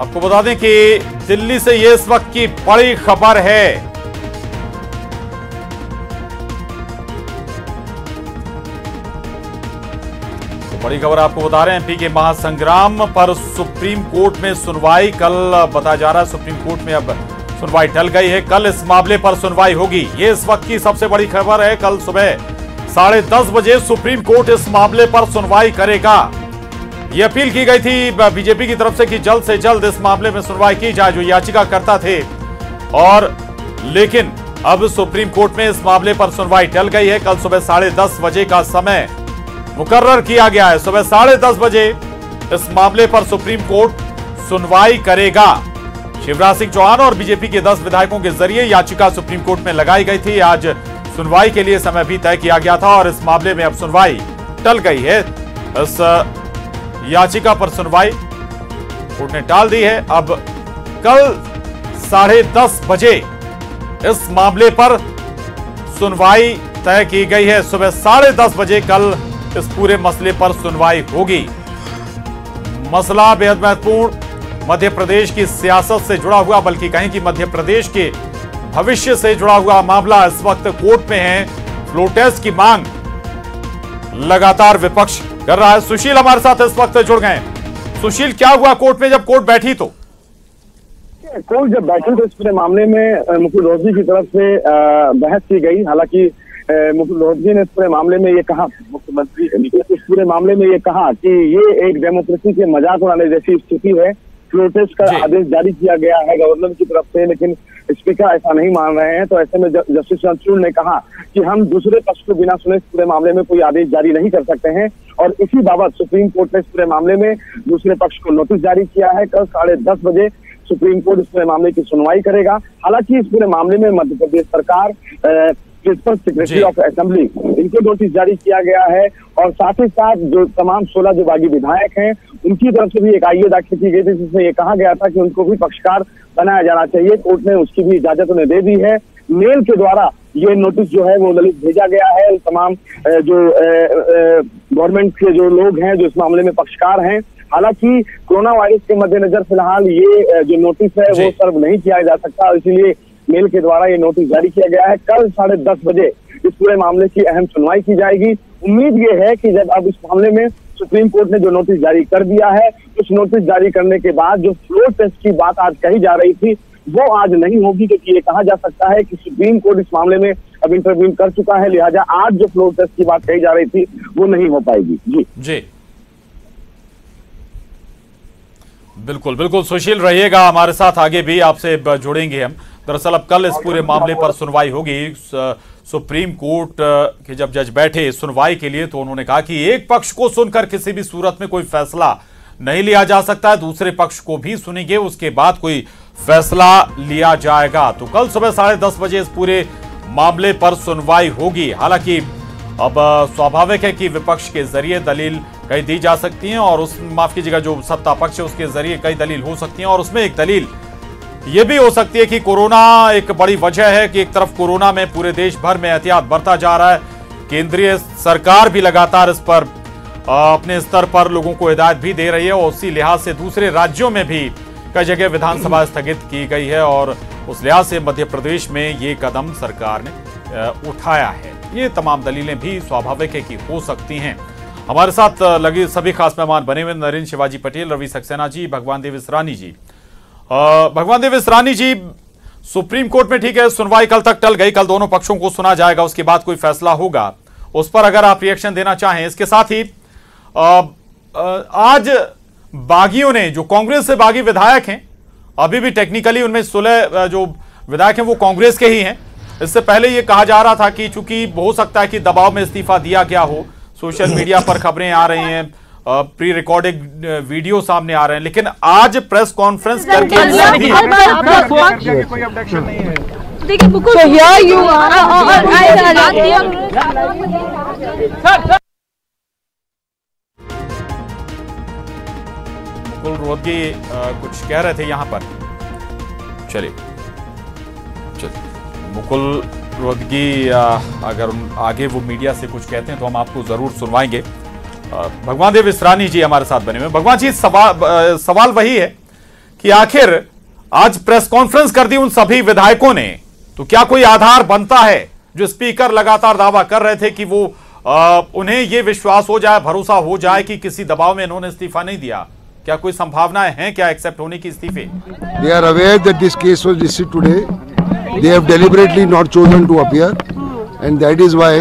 आपको बता दें कि दिल्ली से ये इस वक्त की बड़ी खबर है। तो बड़ी खबर आपको बता रहे हैं, एमपी के महासंग्राम पर सुप्रीम कोर्ट में सुनवाई। कल बताया जा रहा है सुप्रीम कोर्ट में अब सुनवाई टल गई है। कल इस मामले पर सुनवाई होगी, ये इस वक्त की सबसे बड़ी खबर है। कल सुबह 10:30 बजे सुप्रीम कोर्ट इस मामले पर सुनवाई करेगा। ये अपील की गई थी बीजेपी की तरफ से कि जल्द से जल्द इस मामले में सुनवाई की जाए, जो याचिकाकर्ता थे। और लेकिन अब सुप्रीम कोर्ट में इस मामले पर सुनवाई टल गई है। कल सुबह 10:30 बजे का समय मुकर्रर किया गया है। सुबह 10:30 बजे इस मामले पर सुप्रीम कोर्ट सुनवाई करेगा। शिवराज सिंह चौहान और बीजेपी के 10 विधायकों के जरिए याचिका सुप्रीम कोर्ट में लगाई गई थी। आज सुनवाई के लिए समय भी तय किया गया था और इस मामले में अब सुनवाई टल गई है। इस याचिका पर सुनवाई कोर्ट ने टाल दी है। अब कल 10:30 बजे इस मामले पर सुनवाई तय की गई है। सुबह 10:30 बजे कल इस पूरे मसले पर सुनवाई होगी। मसला बेहद महत्वपूर्ण, मध्य प्रदेश की सियासत से जुड़ा हुआ, बल्कि कहीं कि मध्य प्रदेश के भविष्य से जुड़ा हुआ मामला इस वक्त कोर्ट में है। फ्लोर टेस्ट की मांग लगातार विपक्ष कर रहा है। सुशील हमारे साथ इस वक्त जुड़ गए। सुशील, क्या हुआ कोर्ट में जब कोर्ट बैठी? तो कोर्ट जब बैठी तो इस पूरे मामले में मुकुल रोहतगी की तरफ से बहस की गई। हालांकि मुकुल रोहतगी ने इस पूरे मामले में ये कहा, मुख्यमंत्री इस पूरे मामले में ये कहा कि ये एक डेमोक्रेसी के मजाक उड़ाने जैसी स्थिति है। फ्लोर टेस्ट का आदेश जारी किया गया है गवर्नर की तरफ से, लेकिन स्पीकर ऐसा नहीं मान रहे हैं। तो ऐसे में जस्टिस चंद्रचूड़ ने कहा कि हम दूसरे पक्ष को बिना सुने इस पूरे मामले में कोई आदेश जारी नहीं कर सकते हैं। और इसी बाबत सुप्रीम कोर्ट ने इस पूरे मामले में दूसरे पक्ष को नोटिस जारी किया है। कल 10:30 बजे सुप्रीम कोर्ट इस पूरे मामले की सुनवाई करेगा। हालांकि इस पूरे मामले में मध्य प्रदेश सरकार, प्रिंसिपल सेक्रेटरी ऑफ असेंबली, इनको नोटिस जारी किया गया है। और साथ ही साथ जो तमाम 16 जो बागी विधायक हैं, उनकी तरफ से भी एक आईए दाखिल की गई थी, जिसमें ये कहा गया था कि उनको भी पक्षकार बनाया जाना चाहिए। कोर्ट ने उसकी भी इजाजत उन्हें दे दी है। मेल के द्वारा ये नोटिस जो है वो ललित भेजा गया है। तमाम जो गवर्नमेंट के जो लोग हैं जो इस मामले में पक्षकार हैं। हालांकि कोरोना वायरस के मद्देनजर फिलहाल ये जो नोटिस है वो सर्व नहीं किया जा सकता, इसीलिए मेल के द्वारा ये नोटिस जारी किया गया है। कल 10:30 बजे इस पूरे मामले की अहम सुनवाई की जाएगी। उम्मीद ये है कि जब अब इस मामले में सुप्रीम कोर्ट ने जो नोटिस जारी कर दिया है, उस नोटिस जारी करने के बाद जो फ्लोर टेस्ट की बात आज कही जा रही थी वो आज नहीं होगी, क्योंकि ये कहा जा सकता है कि सुप्रीम कोर्ट इस मामले में अब इंटरव्यू कर चुका है। लिहाजा आज जो फ्लोर टेस्ट की बात कही जा रही थी वो नहीं हो पाएगी। जी बिल्कुल बिल्कुल सुशील, रहिएगा हमारे साथ, आगे भी आपसे जुड़ेंगे हम। दरअसल अब कल इस पूरे मामले पर सुनवाई होगी। सुप्रीम कोर्ट के जब जज बैठे सुनवाई के लिए, तो उन्होंने कहा कि एक पक्ष को सुनकर किसी भी सूरत में कोई फैसला नहीं लिया जा सकता है, दूसरे पक्ष को भी सुनेंगे, उसके बाद कोई फैसला लिया जाएगा। तो कल सुबह 10:30 बजे इस पूरे मामले पर सुनवाई होगी। हालांकि अब स्वाभाविक है कि विपक्ष के जरिए दलील कई दी जा सकती हैं, और उस माफ कीजिएगा जो सत्ता पक्ष है उसके जरिए कई दलील हो सकती हैं। और उसमें एक दलील ये भी हो सकती है कि कोरोना एक बड़ी वजह है कि एक तरफ कोरोना में पूरे देश भर में एहतियात बरता जा रहा है। केंद्रीय सरकार भी लगातार इस पर अपने स्तर पर लोगों को हिदायत भी दे रही है, और उसी लिहाज से दूसरे राज्यों में भी कई जगह विधानसभा स्थगित की गई है, और उस लिहाज से मध्य प्रदेश में ये कदम सरकार ने उठाया है। ये तमाम दलीलें भी स्वाभाविक है कि हो सकती हैं। हमारे साथ लगे सभी खास मेहमान बने हुए, नरेंद्र शिवाजी पटेल, रवि सक्सेना जी, भगवान देव इसरानी जी। भगवान देव इसरानी जी, सुप्रीम कोर्ट में ठीक है सुनवाई कल तक टल गई, कल दोनों पक्षों को सुना जाएगा, उसके बाद कोई फैसला होगा, उस पर अगर आप रिएक्शन देना चाहें। इसके साथ ही आज बागियों ने, जो कांग्रेस से बागी विधायक हैं, अभी भी टेक्निकली उनमें 16 जो विधायक हैं वो कांग्रेस के ही हैं। इससे पहले ये कहा जा रहा था कि चूंकि हो सकता है कि दबाव में इस्तीफा दिया गया हो, सोशल मीडिया पर खबरें आ रही हैं, प्री रिकॉर्डेड वीडियो सामने आ रहे हैं, लेकिन आज प्रेस कॉन्फ्रेंस करके कोई ऑब्जेक्शन नहीं है। मुकुल रोहतगी कुछ कह रहे थे यहां पर, चलिए मुकुल रोहतगी अगर आगे वो मीडिया से कुछ कहते हैं तो हम आपको जरूर सुनवाएंगे। भगवान देव इसरानी जी हमारे साथ बने हुए। भगवान जी, सवाल वही है कि आखिर आज प्रेस कॉन्फ्रेंस कर दी उन सभी विधायकों ने, तो क्या कोई आधार बनता है? जो स्पीकर लगातार दावा कर रहे थे कि वो उन्हें ये विश्वास हो जाए, भरोसा हो जाए कि किसी दबाव में इन्होंने इस्तीफा नहीं दिया, क्या कोई संभावनाएं हैं क्या एक्सेप्ट होने की इस्तीफे? They are aware that this case was listed today. They have deliberately not chosen to appear, and that is why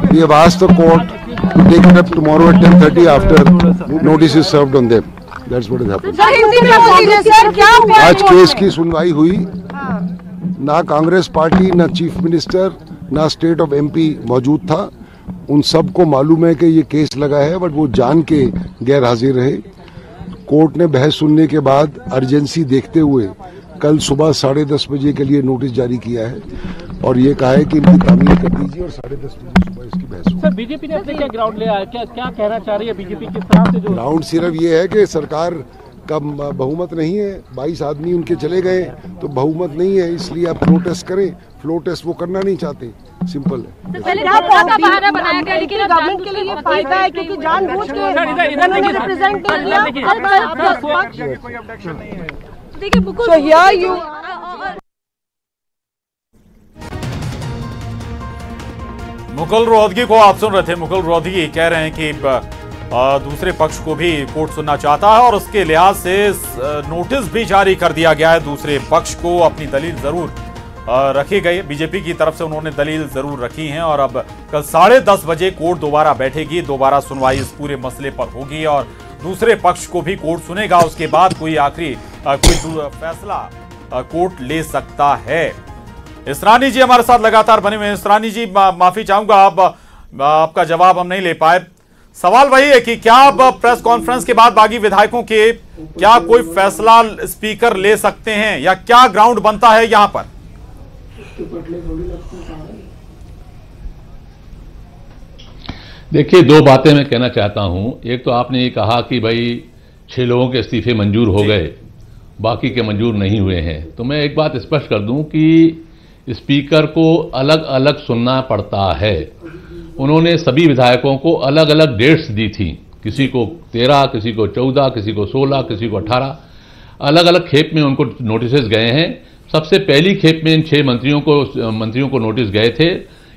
we have asked the court to take it up tomorrow at 10:30 after notice is served on them. That's what has happened. आज case की सुनवाई हुई, ना Congress party, ना chief minister, ना state of MP मौजूद था। उन सबको मालूम है कि ये केस लगा है, बट वो जान के गैर हाजिर रहे। कोर्ट ने बहस सुनने के बाद अर्जेंसी देखते हुए कल सुबह 10:30 बजे के लिए नोटिस जारी किया है और ये कहा है कि इनकी तामील कर दीजिए और 10:30 बजे सुबह इसकी बहस होगी। सर, बीजेपी ने अपने क्या ग्राउंड लिया है, क्या कहना चाह रही है बीजेपी किस तरह से? जो ग्राउंड सिर्फ ये है कि सरकार का बहुमत नहीं है, 22 आदमी उनके चले गए तो बहुमत नहीं है, इसलिए आप फ्लो टेस्ट करें। फ्लो टेस्ट वो करना नहीं चाहते, सिंपल है। पहले बहाना बनाया गया, लेकिन गवर्नमेंट के लिए ये फायदा है क्योंकि जानबूझ के उन्होंने रिप्रेजेंट किया। देखिए मुकुल, मुकुल रोहतगी को आप सुन रहे थे। मुकुल रोहतगी कह रहे हैं कि दूसरे पक्ष को भी कोर्ट सुनना चाहता है और उसके लिहाज से नोटिस भी जारी कर दिया गया है। दूसरे पक्ष को अपनी दलील जरूर रखी गई, बीजेपी की तरफ से उन्होंने दलील जरूर रखी है और अब कल 10:30 बजे कोर्ट दोबारा बैठेगी, दोबारा सुनवाई इस पूरे मसले पर होगी और दूसरे पक्ष को भी कोर्ट सुनेगा। उसके बाद कोई आखिरी कोई फैसला कोर्ट ले सकता है। इसरानी जी हमारे साथ लगातार बने हुए हैं। इसरानी जी, माफी चाहूंगा, आपका जवाब हम नहीं ले पाए। सवाल वही है कि क्या अब प्रेस कॉन्फ्रेंस के बाद बागी विधायकों के क्या कोई फैसला स्पीकर ले सकते हैं या क्या ग्राउंड बनता है यहां पर? देखिए, दो बातें मैं कहना चाहता हूं। एक तो आपने ये कहा कि भाई 6 लोगों के इस्तीफे मंजूर हो गए, बाकी के मंजूर नहीं हुए हैं। तो मैं एक बात स्पष्ट कर दूं कि स्पीकर को अलग अलग सुनना पड़ता है। उन्होंने सभी विधायकों को अलग अलग डेट्स दी थी, किसी को 13, किसी को 14, किसी को 16, किसी को 18, अलग अलग खेप में उनको नोटिस गए हैं। सबसे पहली खेप में इन 6 मंत्रियों को नोटिस गए थे,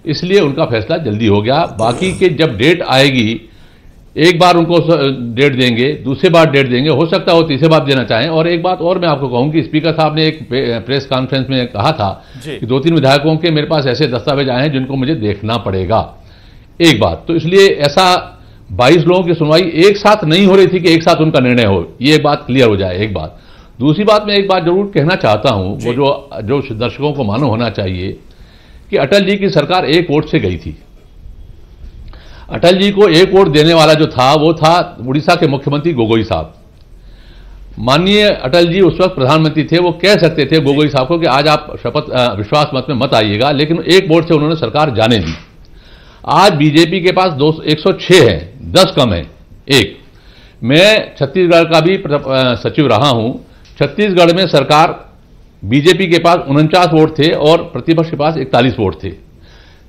इसलिए उनका फैसला जल्दी हो गया। बाकी के जब डेट आएगी, एक बार उनको डेट देंगे, दूसरी बार डेट देंगे, हो सकता है वो तीसरी बार देना चाहें। और एक बात और मैं आपको कहूं कि स्पीकर साहब ने एक प्रेस कॉन्फ्रेंस में कहा था कि 2-3 विधायकों के मेरे पास ऐसे दस्तावेज आए हैं जिनको मुझे देखना पड़ेगा। एक बात तो इसलिए ऐसा 22 लोगों की सुनवाई एक साथ नहीं हो रही थी कि एक साथ उनका निर्णय हो, ये एक बात क्लियर हो जाए। एक बात, दूसरी बात मैं एक बात जरूर कहना चाहता हूं, वो जो दर्शकों को मालूम होना चाहिए कि अटल जी की सरकार एक वोट से गई थी। अटल जी को एक वोट देने वाला जो था वो था उड़ीसा के मुख्यमंत्री गोगोई साहब। माननीय अटल जी उस वक्त प्रधानमंत्री थे, वो कह सकते थे गोगोई साहब को कि आज आप विश्वास मत में मत आइएगा, लेकिन एक वोट से उन्होंने सरकार जाने दी। आज बीजेपी के पास 106 है, 10 कम है एक। मैं छत्तीसगढ़ का भी सचिव रहा हूं। छत्तीसगढ़ में सरकार बीजेपी के पास 49 वोट थे और प्रतिपक्ष के पास 41 वोट थे।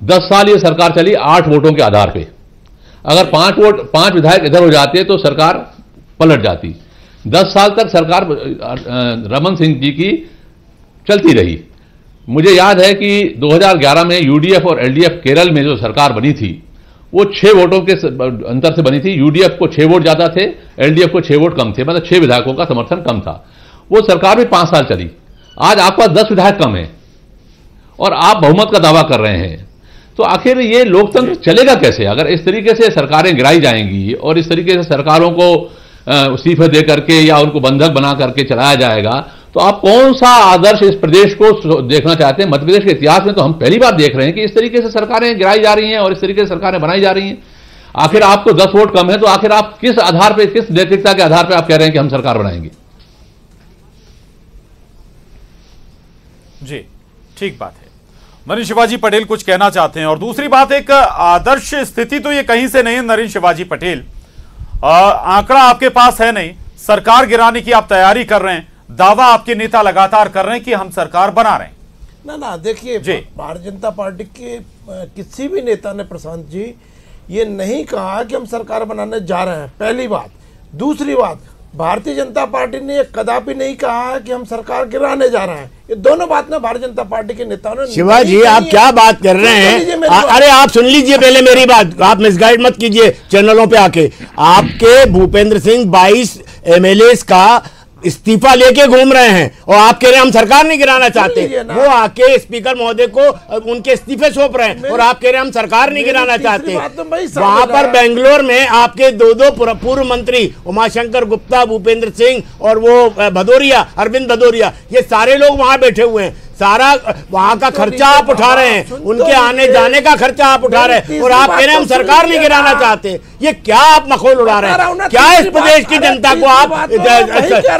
10 साल ये सरकार चली 8 वोटों के आधार पे। अगर 5 विधायक इधर हो जाते तो सरकार पलट जाती। 10 साल तक सरकार रमन सिंह जी की चलती रही। मुझे याद है कि 2011 में यूडीएफ और एलडीएफ केरल में जो सरकार बनी थी वो 6 वोटों के अंतर से बनी थी। यूडीएफ को 6 वोट ज्यादा थे, एलडीएफ को 6 वोट कम थे, मतलब 6 विधायकों का समर्थन कम था। वो सरकार भी 5 साल चली। आज आपका 10 विधायक कम है और आप बहुमत का दावा कर रहे हैं, तो आखिर ये लोकतंत्र चलेगा कैसे? अगर इस तरीके से सरकारें गिराई जाएंगी और इस तरीके से सरकारों को इस्तीफे दे करके या उनको बंधक बना करके चलाया जाएगा, तो आप कौन सा आदर्श इस प्रदेश को देखना चाहते हैं? मध्य प्रदेश के इतिहास में तो हम पहली बार देख रहे हैं कि इस तरीके से सरकारें गिराई जा रही हैं और इस तरीके से सरकारें बनाई जा रही हैं। आखिर आपको 10 वोट कम है, तो आखिर आप किस आधार पर, किस नैतिकता के आधार पर आप कह रहे हैं कि हम सरकार बनाएंगे? जी, ठीक बात है। नरेंद्र शिवाजी पटेल कुछ कहना चाहते हैं। और दूसरी बात, एक आदर्श स्थिति तो ये कहीं से नहीं है नरेंद्र शिवाजी पटेल। आंकड़ा आपके पास है नहीं, सरकार गिराने की आप तैयारी कर रहे हैं, दावा आपके नेता लगातार कर रहे हैं कि हम सरकार बना रहे हैं। ना देखिए, भारतीय जनता पार्टी के किसी भी नेता ने, प्रशांत जी, ये नहीं कहा कि हम सरकार बनाने जा रहे हैं, पहली बात। दूसरी बात, भारतीय जनता पार्टी ने ये कदापि नहीं कहा है कि हम सरकार गिराने जा रहे हैं। ये दोनों बात में भारतीय जनता पार्टी के नेताओं ने शिवाजी आप क्या बात कर रहे हैं? अरे आप सुन लीजिए पहले मेरी बात, आप मिसगाइड मत कीजिए चैनलों पे आके। आपके भूपेंद्र सिंह 22 एमएलए का इस्तीफा लेके घूम रहे हैं और आप कह रहे हैं हम सरकार नहीं गिराना चाहते। वो आके स्पीकर महोदय को उनके इस्तीफे सौंप रहे हैं और आप कह रहे हैं हम सरकार नहीं गिराना चाहते। वहां पर बेंगलोर में आपके दो पूर्व मंत्री उमाशंकर गुप्ता, भूपेंद्र सिंह और वो भदौरिया, अरविंद भदौरिया, ये सारे लोग वहां बैठे हुए हैं। सारा वहां का खर्चा आप उठा रहे हैं, उनके आने जाने का खर्चा आप उठा रहे हैं और आप कह रहे हैं हम सरकार नहीं गिराना चाहते। ये क्या आप मखौल उड़ा रहे हैं? क्या इस प्रदेश की जनता को आप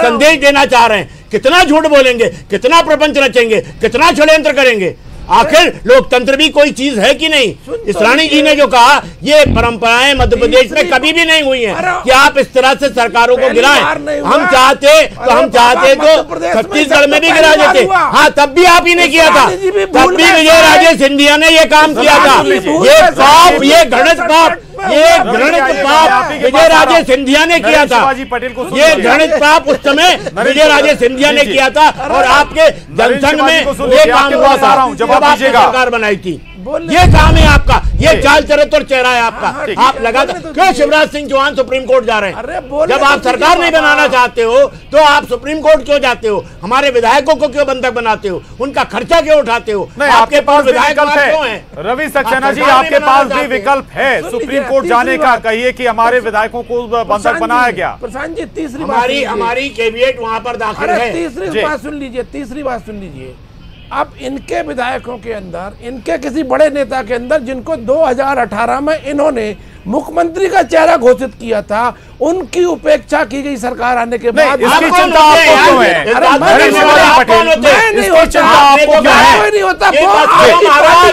संदेश देना चाह रहे हैं? कितना झूठ बोलेंगे, कितना प्रपंच रचेंगे, कितना षड्यंत्र करेंगे? आखिर लोकतंत्र भी कोई चीज है कि नहीं? इस रानी जी ने जो कहा, ये परंपराएं मध्य प्रदेश में कभी भी नहीं हुई हैं कि आप इस तरह से सरकारों को गिराएं। हम चाहते तो छत्तीसगढ़ में भी गिरा देते। हाँ, तब भी आप ही ने किया था, तब भी विजय राजे सिंधिया ने ये काम किया था। ये पाप, ये घृणित पाप, ये घृणित पाप विजय राजे सिंधिया ने किया था। ये घृणित पाप उस समय विजय राजे सिंधिया ने किया था और आपके जनसंघ में ये काम हुआ था जब आपने सरकार बनाई थी। ये काम है आपका, ये चाल चरित्र और चेहरा है आपका। आप लगातार क्यों शिवराज सिंह चौहान सुप्रीम कोर्ट जा रहे हैं? जब आप सरकार नहीं बनाना चाहते हो तो आप सुप्रीम कोर्ट क्यों जाते हो? हमारे विधायकों को क्यों बंधक बनाते हो? उनका खर्चा क्यों उठाते हो? आपके पास विधायक क्यों है? रवि सक्सेना जी, आपके पास भी विकल्प है सुप्रीम कोर्ट जाने का। कहिए कि हमारे विधायकों को बंधक बनाया गया। प्रशांत जी, तीसरी हमारी कैबिनेट वहां पर दाखिल है। तीसरी बात सुन लीजिए, तीसरी बात सुन लीजिए। अब इनके विधायकों के अंदर, इनके किसी बड़े नेता के अंदर जिनको 2018 में इन्होंने मुख्यमंत्री का चेहरा घोषित किया था, उनकी उपेक्षा की गई सरकार आने के बाद। इसकी चिंता आपको क्यों है? नरेंद्र शिवाजी पटेल, इसकी चिंता आपको क्यों है? नहीं होता,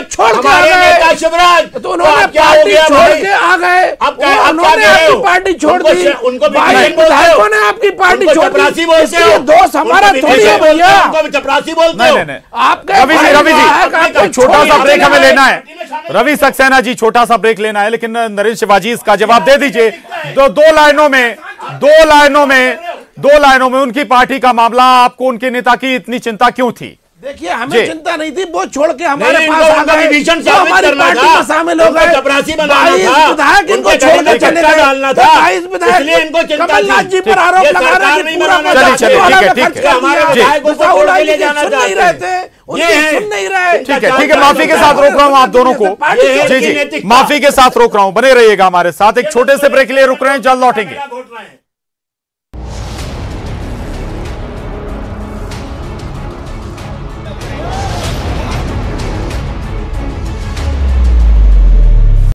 छोड़ के आ गए शिवराज, तो उन्होंने पार्टी छोड़ के आ गए। उन्होंने आपकी पार्टी छोड़ दी, विधायकों ने आपकी पार्टी छोड़ दी। दोस्त हमारा थोड़ी है भैया, चपरासी बोलते हो। रवि जी, छोटा सा ब्रेक हमें लेना है। रवि सक्सेना जी, छोटा सा ब्रेक लेना है, लेकिन नरेंद्र शिवाजी इसका जवाब दे दीजिए। दो लाइनों में उनकी पार्टी का मामला, आपको उनके नेता की इतनी चिंता क्यों थी? देखिए, हमें चिंता नहीं थी, वो छोड़ के हमारे पास आ गए, हमारी पार्टी में शामिल हो गए। चपरासी बनाना था, विधायक इनको छोड़ के चले गए, डालना था, 22 विधायक इनको चिंता कमलनाथ जी पर आरोप लगा रहे हैं कि पूरा सुन नहीं रहे। ठीक है, माफी के साथ रोक रहा हूं आप दोनों को। जी, माफी के साथ रोक रहा हूं, बने रहिएगा हमारे साथ। एक छोटे से ब्रेक के लिए रुक रहे हैं, जल्द लौटेंगे।